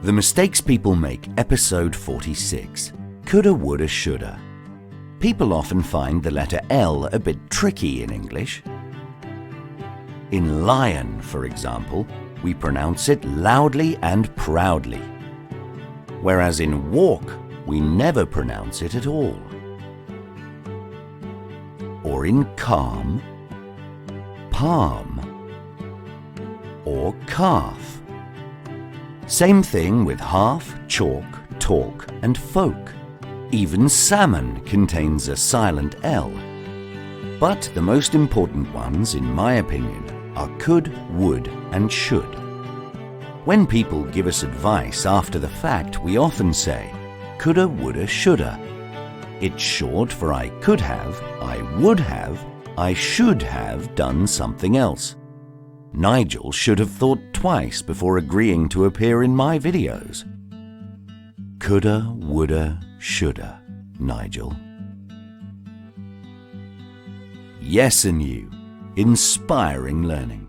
The Mistakes People Make, episode 46. Coulda, woulda, shoulda. People often find the letter L a bit tricky in English. In lion, for example, we pronounce it loudly and proudly, whereas in walk, we never pronounce it at all. Or in calm, palm, or calf. Same thing with half, chalk, talk, and folk. Even salmon contains a silent L. But the most important ones, in my opinion, are could, would, and should. When people give us advice after the fact, we often say, coulda, woulda, shoulda. It's short for I could have, I would have, I should have done something else. Nigel should have thought twice before agreeing to appear in my videos. Coulda, woulda, shoulda, Nigel. Yes, and you. Inspiring learning.